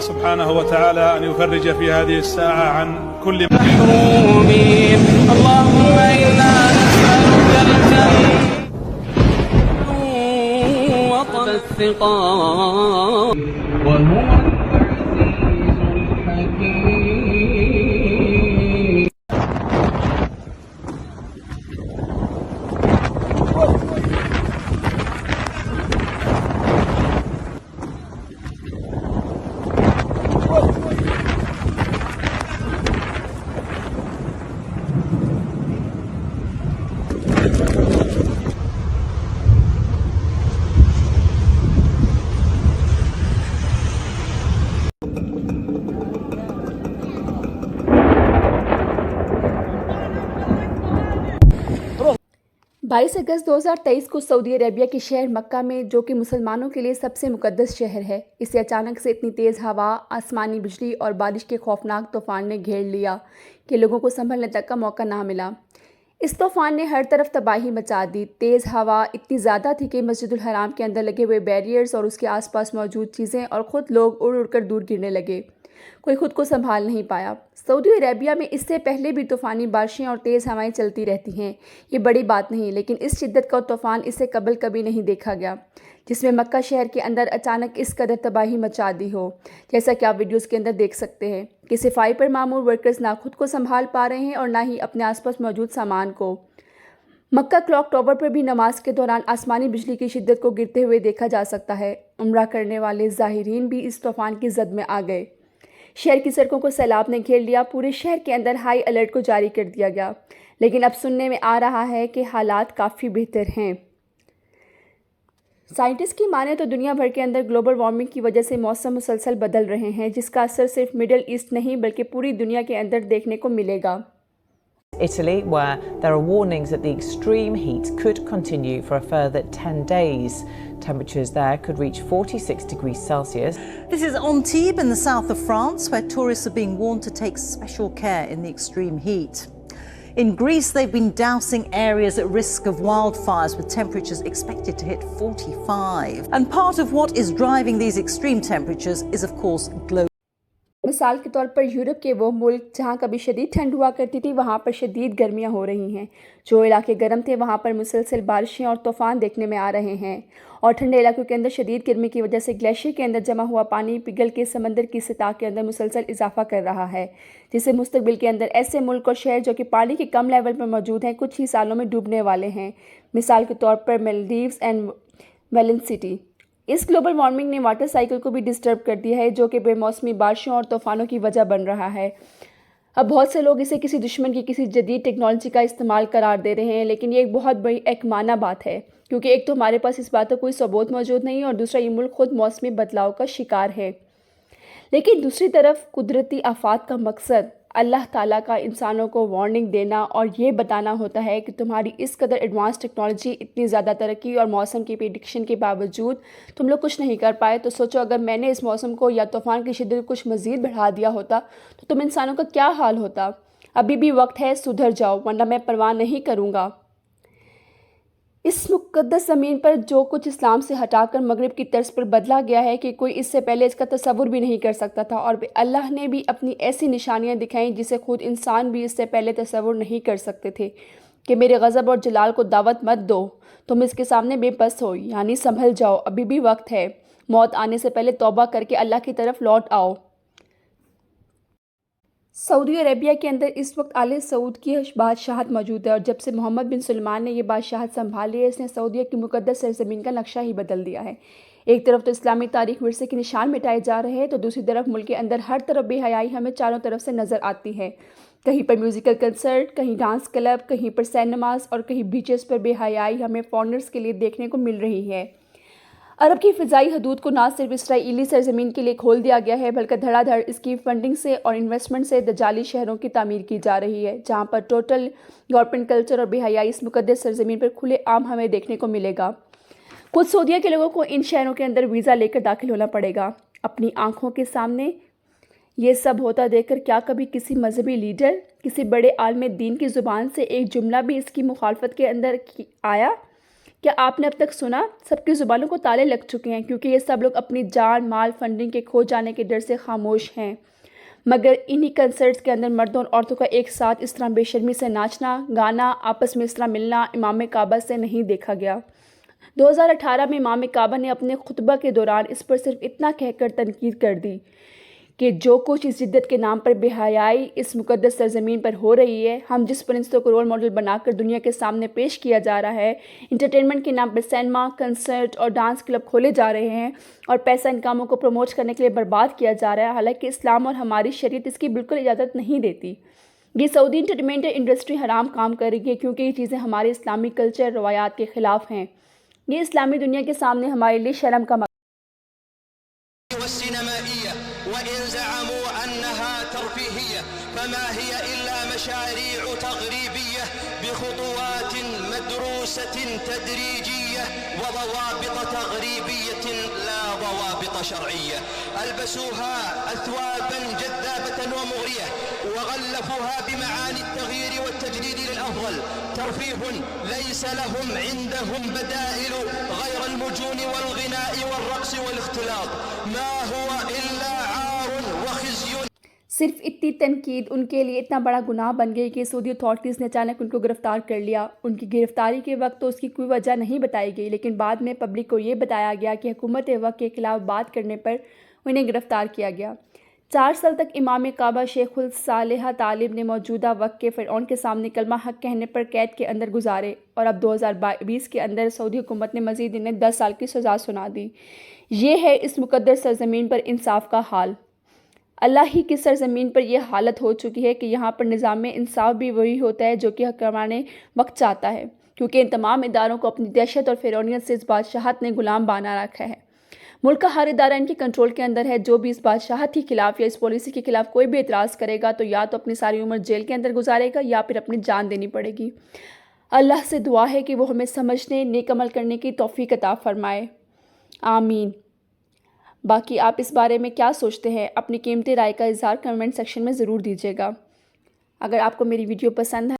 سبحانه وتعالى أن يفرج في هذه الساعة عن كل محرومين. اللهم إنا نسألك الجنة وطب الثقام وهو العزيز الحكيم. बाईस अगस्त 2023 को सऊदी अरेबिया के शहर मक्का में, जो कि मुसलमानों के लिए सबसे मुक़द्दस शहर है, इसे अचानक से इतनी तेज़ हवा, आसमानी बिजली और बारिश के खौफनाक तूफ़ान ने घेर लिया कि लोगों को संभलने तक का मौका ना मिला। इस तूफ़ान ने हर तरफ तबाही मचा दी। तेज़ हवा इतनी ज़्यादा थी कि मस्जिदुल हराम के अंदर लगे हुए बैरियर्स और उसके आसपास मौजूद चीज़ें और ख़ुद लोग उड़ उड़ कर दूर गिरने लगे। कोई खुद को संभाल नहीं पाया। सऊदी अरेबिया में इससे पहले भी तूफ़ानी बारिशें और तेज़ हवाएं चलती रहती हैं, ये बड़ी बात नहीं, लेकिन इस शिद्दत का तूफ़ान इससे कबल कभी नहीं देखा गया, जिसमें मक्का शहर के अंदर अचानक इस कदर तबाही मचा दी हो, जैसा कि आप वीडियोज़ के अंदर देख सकते हैं कि सफाई पर मामूर वर्कर्स ना खुद को संभाल पा रहे हैं और ना ही अपने आसपास मौजूद सामान को। मक्का क्लॉक टावर पर भी नमाज के दौरान आसमानी बिजली की शिद्दत को गिरते हुए देखा जा सकता है। उम्रा करने वाले ज़ाहिरीन भी इस तूफ़ान की जद में आ गए। शहर की सड़कों को सैलाब ने घेर लिया। पूरे शहर के अंदर हाई अलर्ट को जारी कर दिया गया, लेकिन अब सुनने में आ रहा है कि हालात काफ़ी बेहतर हैं। साइंटिस्ट की माने तो दुनिया भर के अंदर ग्लोबल वार्मिंग की वजह से मौसम मुसलसल बदल रहे हैं, जिसका असर सिर्फ मिडिल ईस्ट नहीं बल्कि पूरी दुनिया के अंदर देखने को मिलेगा। Italy, where there are warnings that the extreme heat could continue for a further 10 days. Temperatures there could reach 46 degrees Celsius. This is Antibes in the south of France, where tourists are being warned to take special care in the extreme heat. In Greece, they've been dousing areas at risk of wildfires, with temperatures expected to hit 45. And part of what is driving these extreme temperatures is, of course, global. मिसाल के तौर पर Europe के वो मुल्क जहाँ कभी शदीद ठंड हुआ करती थी, वहाँ पर शदीद गर्मियाँ हो रही हैं। जो इलाके गर्म थे, वहाँ पर मुसलसल बारिशें और तूफ़ान देखने में आ रहे हैं, और ठंडे इलाकों के अंदर शदीद गर्मी की वजह से ग्लेशियर के अंदर जमा हुआ पानी पिघल के समंदर की सतह के अंदर मुसलसल इजाफा कर रहा है, जिससे मुस्तकबिल के अंदर ऐसे मुल्क और शहर जो कि पानी के कम लेवल पर मौजूद हैं, कुछ ही सालों में डूबने वाले हैं। मिसाल के तौर पर मालदीव्स एंड वेलेंसिटी। इस ग्लोबल वार्मिंग ने वाटर साइकिल को भी डिस्टर्ब कर दिया है, जो कि बेमौसमी बारिशों और तूफ़ानों की वजह बन रहा है। अब बहुत से लोग इसे किसी दुश्मन की किसी जदीद टेक्नोलॉजी का इस्तेमाल करार दे रहे हैं, लेकिन ये एक बहुत बड़ी एकमाना बात है, क्योंकि एक तो हमारे पास इस बात का कोई सबूत मौजूद नहीं, और दूसरा ये मुल्क खुद मौसमी बदलाव का शिकार है। लेकिन दूसरी तरफ कुदरती आफात का मकसद अल्लाह ताला का इंसानों को वार्निंग देना और ये बताना होता है कि तुम्हारी इस कदर एडवांस टेक्नोलॉजी, इतनी ज़्यादा तरक्की और मौसम की प्रेडिक्शन के बावजूद तुम लोग कुछ नहीं कर पाए, तो सोचो अगर मैंने इस मौसम को या तूफ़ान की शिद्दत कुछ मज़ीद बढ़ा दिया होता तो तुम इंसानों का क्या हाल होता। अभी भी वक्त है, सुधर जाओ, वरना मैं परवाह नहीं करूँगा। इस मुक़द्दस ज़मीन पर जो कुछ इस्लाम से हटाकर मगरिब की तर्ज पर बदला गया है कि कोई इससे पहले इसका तसव्वुर भी नहीं कर सकता था, और अल्लाह ने भी अपनी ऐसी निशानियां दिखाई जिसे खुद इंसान भी इससे पहले तसव्वुर नहीं कर सकते थे कि मेरे गज़ब और जलाल को दावत मत दो, तुम इसके सामने बेबस हो, यानी संभल जाओ, अभी भी वक्त है, मौत आने से पहले तौबा करके अल्लाह की तरफ लौट आओ। सऊदी अरेबिया के अंदर इस वक्त आले सऊद की बादशाहत मौजूद है, और जब से मोहम्मद बिन सलमान ने ये बादशाहत संभाली है, इसने सऊदीया की मुक़द्दस सरज़मीन का नक्शा ही बदल दिया है। एक तरफ तो इस्लामी तारीख विरसे के निशान मिटाए जा रहे हैं, तो दूसरी तरफ मुल्क के अंदर हर तरफ बेहयाई हमें चारों तरफ से नज़र आती है। कहीं पर म्यूज़िकल कंसर्ट, कहीं डांस क्लब, कहीं पर सैर नमाज और कहीं बीचेस पर बेहयाई हमें फॉरनर्स के लिए देखने को मिल रही है। अरब की फ़िज़ाई हदूद को ना सिर्फ इसराइली सरज़मीन के लिए खोल दिया गया है, बल्कि धड़ाधड़ इसकी फंडिंग से और इन्वेस्टमेंट से दजाली शहरों की तामीर की जा रही है, जहाँ पर टोटल गवर्नमेंट कल्चर और बेहयाई इस मुक़द्दस सरज़मीन पर खुले आम हमें देखने को मिलेगा। कुछ सऊदीया के लोगों को इन शहरों के अंदर वीज़ा लेकर दाखिल होना पड़ेगा। अपनी आँखों के सामने ये सब होता देखकर क्या कभी किसी मजहबी लीडर, किसी बड़े आलिम दीन की ज़ुबान से एक जुमला भी इसकी मुखालफत के अंदर आया کیا آپ نے اب تک سنا؟ سب کی زبانوں کو تالے لگ چکے ہیں کیونکہ یہ سب لوگ اپنی جان مال فنڈنگ کے کھو جانے کے ڈر سے خاموش ہیں، مگر انہی کنسرٹس کے اندر مردوں اور عورتوں کا ایک ساتھ اس طرح بے شرمی سے ناچنا گانا، آپس میں اس طرح ملنا امام کعبہ سے نہیں دیکھا گیا۔ 2018 میں امام کعبہ نے اپنے خطبہ کے دوران اس پر صرف اتنا کہہ کر تنقید کر دی کہ جو کچھ اس جدت کے نام پر بے حیائی اس مقدس سرزمین پر ہو رہی ہے، ہم جس پرنسوں کو رول ماڈل بنا کر دنیا کے سامنے پیش کیا جا رہا ہے، انٹرٹینمنٹ کے نام پر سینما، کنسرٹ اور ڈانس کلب کھولے جا رہے ہیں اور پیسہ ان کاموں کو پروموٹ کرنے کے لیے برباد کیا جا رہا ہے، حالانکہ اسلام اور ہماری شریعت اس کی بالکل اجازت نہیں دیتی۔ یہ سعودی انٹرٹینمنٹ انڈسٹری حرام کام کر رہی ہے کیونکہ یہ چیزیں ہمارے اسلامی کلچر روایات کے خلاف ہیں۔ یہ اسلامی دنیا کے سامنے ہمارے لیے شرم کا والسينمائية وإن زعموا أنها ترفيهية فما هي إلا مشاريع تغريبية بخطوات مدروسة تدريجية وضوابط تغريبية لا ضوابط شرعية. ألبسوها أثوابا جذابة ومغرية وغلفوها بمعاني التغيير والتجديد للأفضل. ترفيه ليس لهم عندهم بدائل غير المجون والغناء والرقص والاختلاط. ما هو إلا عار وخزي. صرف اتنی تنقید ان کے لیے اتنا بڑا گناہ بن گئی کہ سعودی اتھارٹیز نے اچانک ان کو گرفتار کر لیا۔ ان کی گرفتاری کے وقت تو اس کی کوئی وجہ نہیں بتائی گئی، لیکن بعد میں پبلک کو یہ بتایا گیا کہ حکومت وقت کے خلاف بات کرنے پر انہیں گرفتار کیا گیا۔ 4 سال تک امام کعبہ شیخ الصالحہ طالب نے موجودہ وقت کے فرعون کے سامنے کلمہ حق کہنے پر قید کے اندر گزارے اور اب 2022 کے اندر سعودی حکومت نے مزید انہیں 10 سال کی سزا سنا دی۔ یہ ہے اس مقدس سرزمین پر انصاف کا حال۔ اللہ ہی کی سرزمین پر یہ حالت ہو چکی ہے کہ یہاں پر نظام انصاف بھی وہی ہوتا ہے جو کہ حکمران وقت چاہتا ہے، کیونکہ ان تمام اداروں کو اپنی دہشت اور فرعونیت سے اس بادشاہت نے غلام بنا رکھا ہے۔ ملک کا ہر ادارہ ان کے کنٹرول کے اندر ہے۔ جو بھی اس بادشاہت کے خلاف یا اس پالیسی کے خلاف کوئی بھی اعتراض کرے گا تو یا تو اپنی ساری عمر جیل کے اندر گزارے گا یا پھر اپنی جان دینی پڑے گی۔ اللہ سے دعا ہے کہ وہ ہمیں سمجھنے، نیک عمل کرنے کی توفیق عطا فرمائے، آمین۔ باقی آپ اس بارے میں کیا سوچتے ہیں؟ اپنی قیمتی رائے کا اظہار کمنٹ سیکشن میں ضرور دیجیے گا۔ اگر آپ کو میری ویڈیو پسند ہے